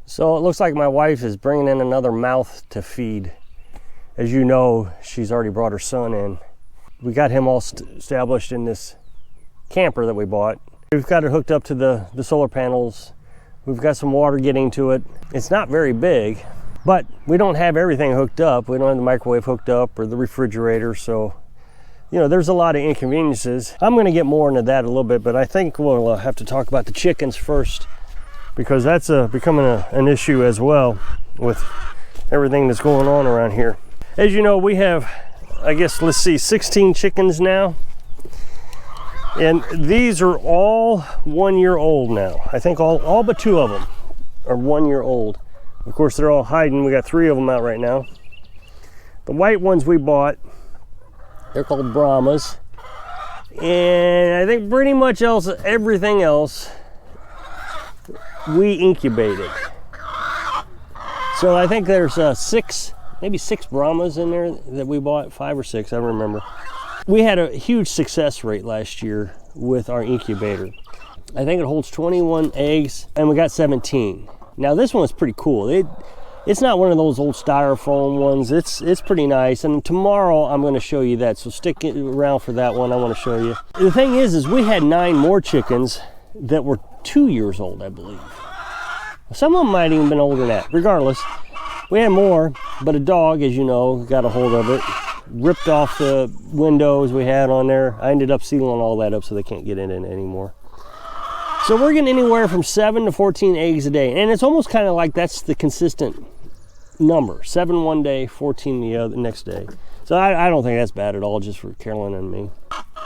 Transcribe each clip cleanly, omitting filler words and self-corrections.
So it looks like my wife is bringing in another mouth to feed. As you know, she's already brought her son in. We got him all established in this camper that we bought. We've got it hooked up to the solar panels. We've got some water getting to it. It's not very big, but we don't have everything hooked up. We don't have the microwave hooked up or the refrigerator, so you know, there's a lot of inconveniences. I'm going to get more into that a little bit, but I think we'll have to talk about the chickens first, because that's becoming an issue as well with everything that's going on around here. As you know, we have, I guess, let's see, 16 chickens now. And these are all 1 year old now. I think all but 2 of them are 1 year old. Of course, they're all hiding. We got 3 of them out right now. The white ones we bought, they're called Brahmas. And I think pretty much everything else we incubated. So I think there's maybe 6 Brahmas in there that we bought, 5 or 6, I don't remember. We had a huge success rate last year with our incubator. I think it holds 21 eggs, and we got 17. Now this one is pretty cool. It's not one of those old styrofoam ones. It's pretty nice, and tomorrow I'm going to show you that, so stick around for that one. I want to show you. The thing is we had 9 more chickens that were 2 years old, I believe. Some of them might even been older than that. Regardless, we had more, but a dog, as you know, got a hold of it, ripped off the windows we had on there. I ended up sealing all that up so they can't get in it anymore. So we're getting anywhere from 7 to 14 eggs a day, and it's almost kind of like that's the consistent number. 7 one day, 14 the next day. So I don't think that's bad at all, just for Carolyn and me.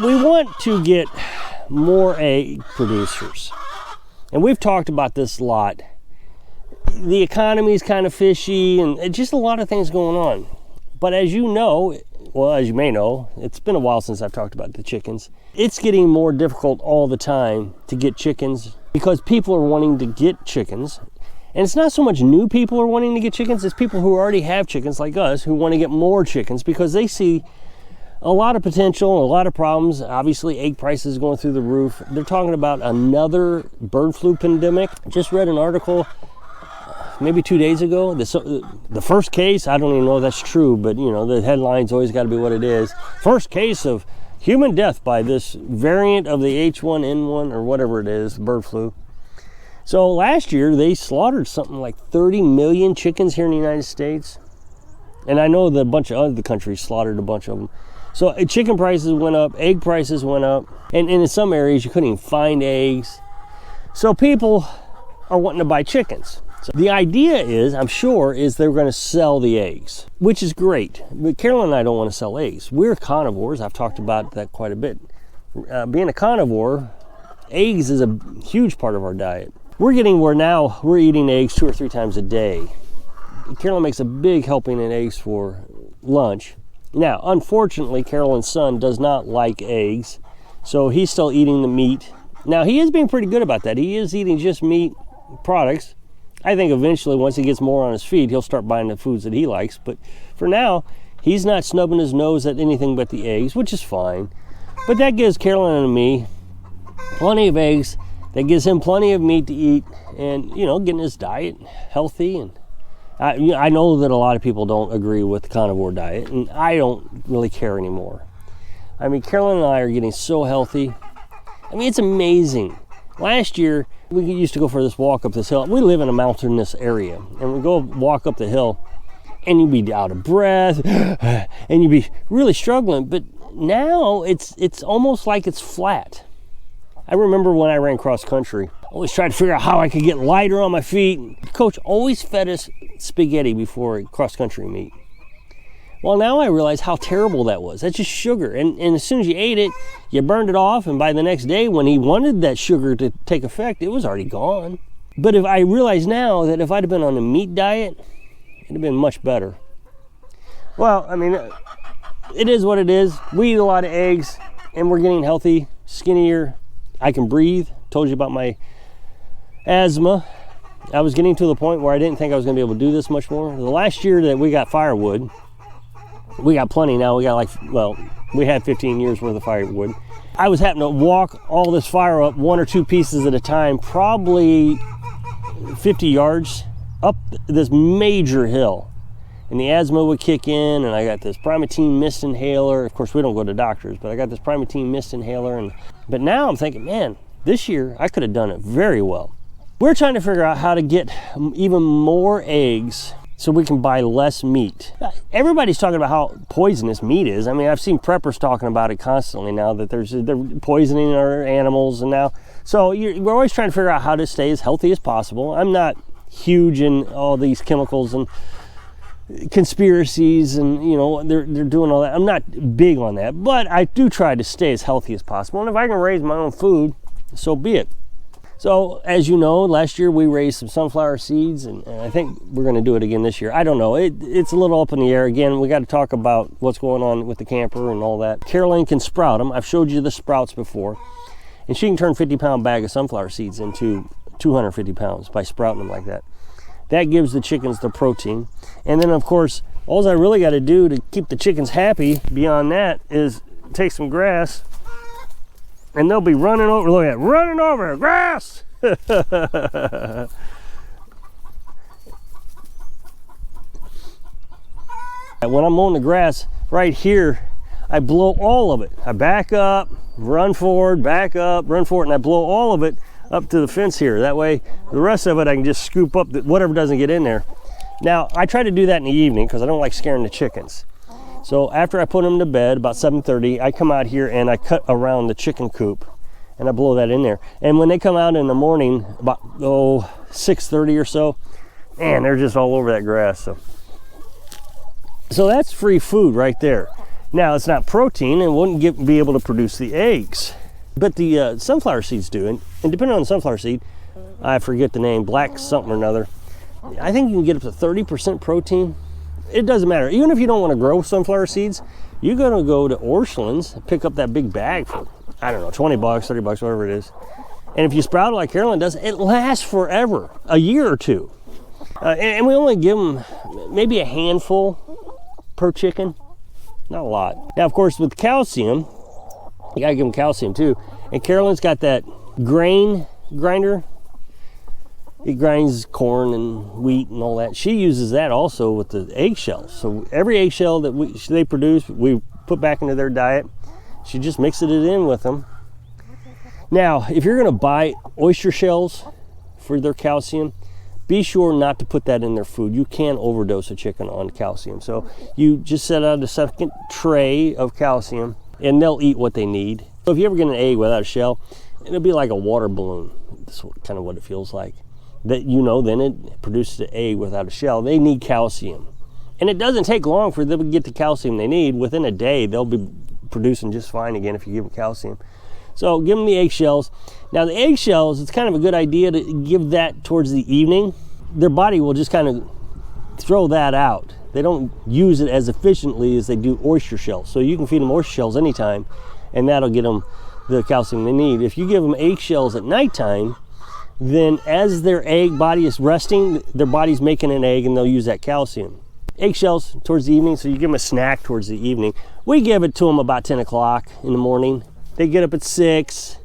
We want to get more egg producers, and we've talked about this a lot. The economy is kind of fishy, and just a lot of things going on. But as you know, well, as you may know, it's been a while since I've talked about the chickens. It's getting more difficult all the time to get chickens because people are wanting to get chickens. And it's not so much new people are wanting to get chickens, it's people who already have chickens like us who want to get more chickens because they see a lot of potential, a lot of problems. Obviously, egg prices going through the roof. They're talking about another bird flu pandemic. Just read an article maybe 2 days ago. The first case, I don't even know if that's true, but you know, the headline's always got to be what it is. First case of human death by this variant of the H1N1 or whatever it is, bird flu. So last year they slaughtered something like 30 million chickens here in the United States. And I know that a bunch of other countries slaughtered a bunch of them. So chicken prices went up, egg prices went up, and in some areas you couldn't even find eggs. So people are wanting to buy chickens. So the idea is, I'm sure, is they're going to sell the eggs, which is great. But Carolyn and I don't want to sell eggs. We're carnivores. I've talked about that quite a bit. Being a carnivore, eggs is a huge part of our diet. We're getting where now we're eating eggs 2 or 3 times a day. Carolyn makes a big helping in eggs for lunch. Now, unfortunately, Carolyn's son does not like eggs, so he's still eating the meat. Now, he is being pretty good about that. He is eating just meat products. I think eventually, once he gets more on his feet, he'll start buying the foods that he likes. But for now, he's not snubbing his nose at anything but the eggs, which is fine. But that gives Carolyn and me plenty of eggs. That gives him plenty of meat to eat, and you know, getting his diet healthy. And I know that a lot of people don't agree with the carnivore diet, and I don't really care anymore. I mean, Carolyn and I are getting so healthy. I mean, it's amazing. Last year, we used to go for this walk up this hill. We live in a mountainous area, and we go walk up the hill, and you'd be out of breath, and you'd be really struggling. But now it's almost like it's flat. I remember when I ran cross country, I always tried to figure out how I could get lighter on my feet. The coach always fed us spaghetti before a cross country meet. Well, now I realize how terrible that was. That's just sugar. And as soon as you ate it, you burned it off. And by the next day, when he wanted that sugar to take effect, it was already gone. But if I realize now that if I'd have been on a meat diet, it'd have been much better. Well, I mean, it is what it is. We eat a lot of eggs, and we're getting healthy, skinnier. I can breathe. Told you about my asthma. I was getting to the point where I didn't think I was going to be able to do this much more. The last year that we got firewood, we got plenty now. We got we had 15 years worth of firewood. I was having to walk all this fire up 1 or 2 pieces at a time, probably 50 yards up this major hill, and the asthma would kick in, and I got this Primatene mist inhaler. Of course, we don't go to doctors, but I got this Primatene mist inhaler. But now I'm thinking, man, this year I could have done it very well. We're trying to figure out how to get even more eggs so we can buy less meat. Everybody's talking about how poisonous meat is. I mean, I've seen preppers talking about it constantly now, that they're poisoning our animals, and now, so we're always trying to figure out how to stay as healthy as possible. I'm not huge in all these chemicals and conspiracies, and you know, they're doing all that. I'm not big on that, but I do try to stay as healthy as possible, and if I can raise my own food, so be it. So as you know, last year we raised some sunflower seeds, and I think we're going to do it again this year. I don't know, it's a little up in the air. Again, we got to talk about what's going on with the camper and all that. Carolyn can sprout them. I've showed you the sprouts before, and she can turn 50-pound bag of sunflower seeds into 250 pounds by sprouting them like that. That gives the chickens the protein. And then of course, all I really got to do to keep the chickens happy beyond that is take some grass, and they'll be running over, look at it, running over grass. When I'm mowing the grass right here, I blow all of it. I back up, run forward, back up, run forward, and I blow all of it up to the fence here. That way, the rest of it I can just scoop up whatever doesn't get in there. Now, I try to do that in the evening because I don't like scaring the chickens. So after I put them to bed, about 7:30, I come out here and I cut around the chicken coop, and I blow that in there. And when they come out in the morning, about 6:30 or so, man, they're just all over that grass. So that's free food right there. Now, it's not protein and wouldn't be able to produce the eggs, but the sunflower seeds do. And depending on the sunflower seed, I forget the name, black something or another, I think you can get up to 30% protein. It doesn't matter. Even if you don't want to grow sunflower seeds, you're going to go to Orscheln's and pick up that big bag for, I don't know, 20 bucks, 30 bucks, whatever it is. And if you sprout it like Carolyn does, it lasts forever, a year or two. And we only give them maybe a handful per chicken, not a lot. Now, of course, with calcium, you got to give them calcium too. And Carolyn's got that grain grinder. It grinds corn and wheat and all that. She uses that also with the eggshells. So every eggshell that they produce, we put back into their diet. She just mixes it in with them. Now, if you're going to buy oyster shells for their calcium, be sure not to put that in their food. You can overdose a chicken on calcium. So you just set out a second tray of calcium, and they'll eat what they need. So if you ever get an egg without a shell, it'll be like a water balloon. That's kind of what it feels like. That, you know, then it produces an egg without a shell. They need calcium. And it doesn't take long for them to get the calcium they need. Within a day, they'll be producing just fine again if you give them calcium. So give them the eggshells. Now the eggshells, it's kind of a good idea to give that towards the evening. Their body will just kind of throw that out. They don't use it as efficiently as they do oyster shells. So you can feed them oyster shells anytime, and that'll get them the calcium they need. If you give them eggshells at nighttime, then as their egg body is resting, their body's making an egg, and they'll use that calcium. Eggshells towards the evening, so you give them a snack towards the evening. We give it to them about 10 o'clock in the morning. They get up at 6,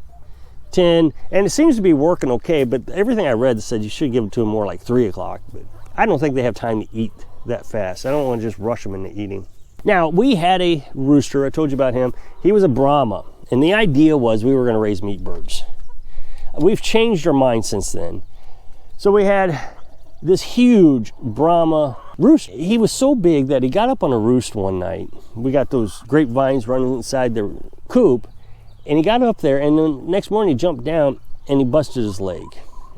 10, and it seems to be working okay, but everything I read said you should give it to them more like 3 o'clock. But I don't think they have time to eat that fast. I don't want to just rush them into eating. Now, we had a rooster. I told you about him. He was a Brahma, and the idea was we were going to raise meat birds. We've changed our mind since then. So we had this huge Brahma rooster. He was so big that he got up on a roost one night. We got those grapevines running inside the coop, and he got up there, and then next morning he jumped down and he busted his leg.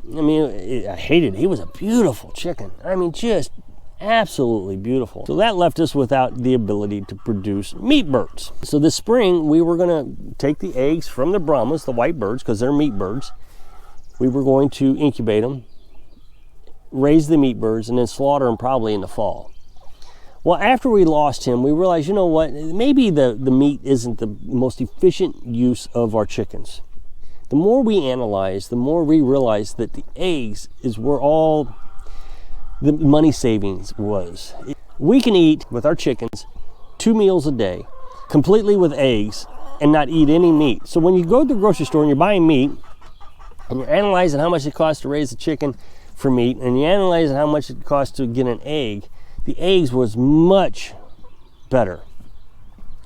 I mean, I hated it. He was a beautiful chicken. I mean, just absolutely beautiful. So that left us without the ability to produce meat birds. So this spring, we were gonna take the eggs from the Brahmas, the white birds, because they're meat birds. We were going to incubate them, raise the meat birds, and then slaughter them probably in the fall. Well, after we lost him, we realized, you know what, maybe the meat isn't the most efficient use of our chickens. The more we analyze, the more we realize that the eggs is where all the money savings was. We can eat with our chickens 2 meals a day, completely with eggs, and not eat any meat. So when you go to the grocery store and you're buying meat, and you're analyzing how much it costs to raise a chicken, for meat and you analyze how much it costs to get an egg, the eggs was much better.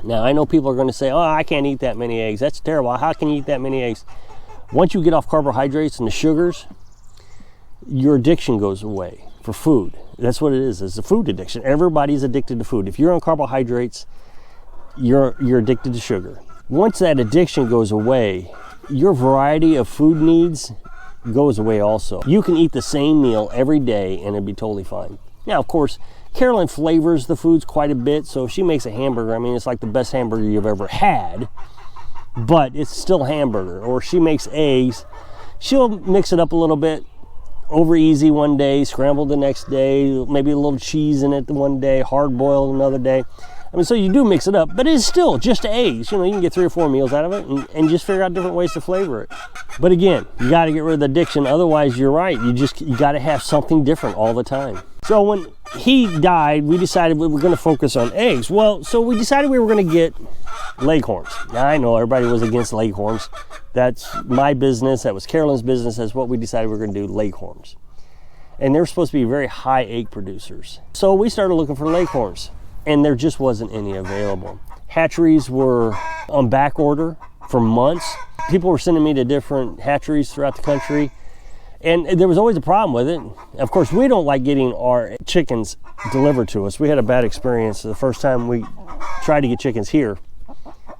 Now, I know people are going to say, oh, I can't eat that many eggs. That's terrible. How can you eat that many eggs? Once you get off carbohydrates and the sugars, your addiction goes away for food. That's what it is. It's a food addiction. Everybody's addicted to food. If you're on carbohydrates, you're addicted to sugar. Once that addiction goes away, your variety of food needs goes away also. You can eat the same meal every day and it'd be totally fine. Now, of course, Carolyn flavors the foods quite a bit, so if she makes a hamburger, I mean, it's like the best hamburger you've ever had, but it's still hamburger. Or she makes eggs, she'll mix it up a little bit, over easy one day, scrambled the next day, maybe a little cheese in it one day, hard boiled another day. I mean, so you do mix it up, but it's still just eggs. You know, you can get 3 or 4 meals out of it and just figure out different ways to flavor it. But again, you got to get rid of the addiction. Otherwise, you're right. You got to have something different all the time. So when he died, we decided we were going to focus on eggs. Well, so we decided we were going to get Leghorns. Now, I know everybody was against Leghorns. That's my business. That was Carolyn's business. That's what we decided we were going to do, Leghorns. And they're supposed to be very high egg producers. So we started looking for Leghorns, and there just wasn't any available. Hatcheries were on back order for months. People were sending me to different hatcheries throughout the country, and there was always a problem with it. Of course, we don't like getting our chickens delivered to us. We had a bad experience the first time we tried to get chickens here.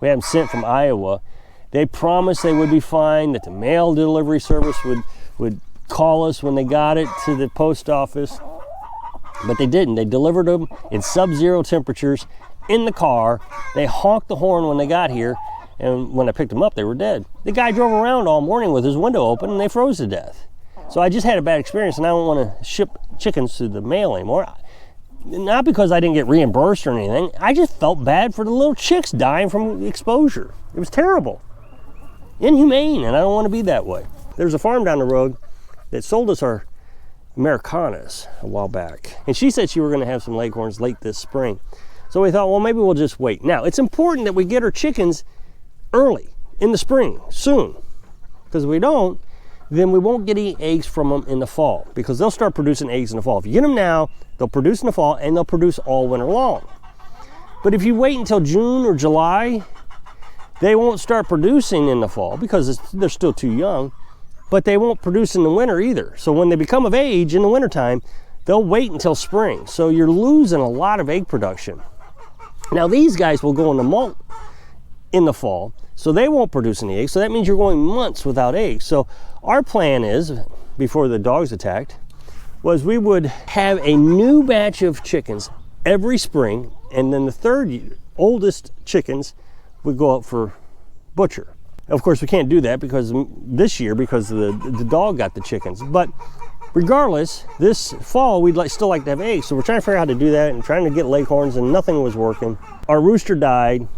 We had them sent from Iowa. They promised they would be fine, that the mail delivery service would call us when they got it to the post office, but they didn't. They delivered them in sub-zero temperatures in the car. They honked the horn when they got here, and when I picked them up, they were dead. The guy drove around all morning with his window open, and they froze to death. So I just had a bad experience, and I don't want to ship chickens through the mail anymore. Not because I didn't get reimbursed or anything. I just felt bad for the little chicks dying from exposure. It was terrible. Inhumane, and I don't want to be that way. There's a farm down the road that sold us our Americanas a while back, and she said she were going to have some Leghorns late this spring. So we thought, well, maybe we'll just wait. Now, it's important that we get our chickens early in the spring, soon, because if we don't, then we won't get any eggs from them in the fall, because they'll start producing eggs in the fall. If you get them now, they'll produce in the fall, and they'll produce all winter long. But if you wait until June or July, they won't start producing in the fall because they're still too young, but they won't produce in the winter either. So when they become of age in the wintertime, they'll wait until spring. So you're losing a lot of egg production. Now these guys will go into molt in the fall, so they won't produce any eggs. So that means you're going months without eggs. So our plan is, before the dogs attacked, was we would have a new batch of chickens every spring, and then the third oldest chickens would go up for butcher. Of course, we can't do that because this year, because the dog got the chickens. But regardless, this fall we'd still like to have eggs. So we're trying to figure out how to do that and trying to get Leghorns, and nothing was working. Our rooster died,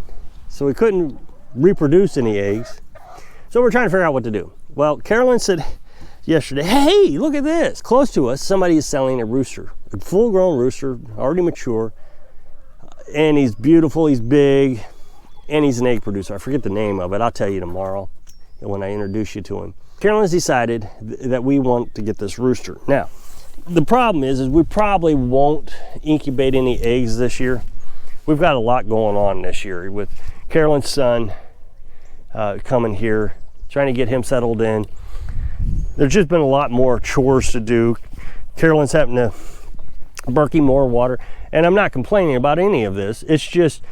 so we couldn't reproduce any eggs. So we're trying to figure out what to do. Well, Carolyn said yesterday, hey, look at this. Close to us, somebody is selling a rooster, a full-grown rooster, already mature, and he's beautiful, he's big, and he's an egg producer. I forget the name of it. I'll tell you tomorrow when I introduce you to him. Carolyn's decided that we want to get this rooster. Now, the problem is we probably won't incubate any eggs this year. We've got a lot going on this year with Carolyn's son coming here, trying to get him settled in. There's just been a lot more chores to do. Carolyn's having to Berkey more water, and I'm not complaining about any of this. It's just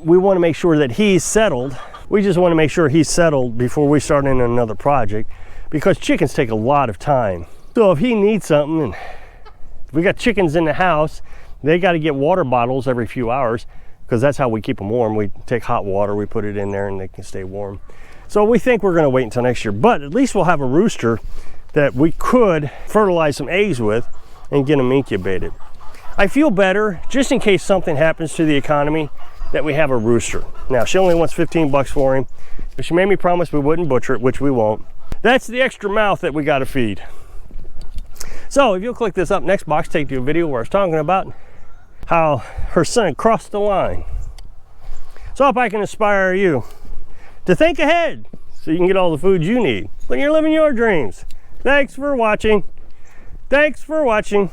we want to make sure that he's settled. We just want to make sure he's settled before we start in another project, because chickens take a lot of time. So if he needs something, and if we got chickens in the house, they got to get water bottles every few hours, because that's how we keep them warm. We take hot water, we put it in there, and they can stay warm. So we think we're going to wait until next year, but at least we'll have a rooster that we could fertilize some eggs with and get them incubated. I feel better, just in case something happens to the economy, that we have a rooster. Now, she only wants 15 bucks for him, but she made me promise we wouldn't butcher it, which we won't. That's the extra mouth that we got to feed. So if you'll click this up next box, take to a video where I was talking about how her son crossed the line. So if I can inspire you to think ahead so you can get all the food you need when you're living your dreams. Thanks for watching. Thanks for watching.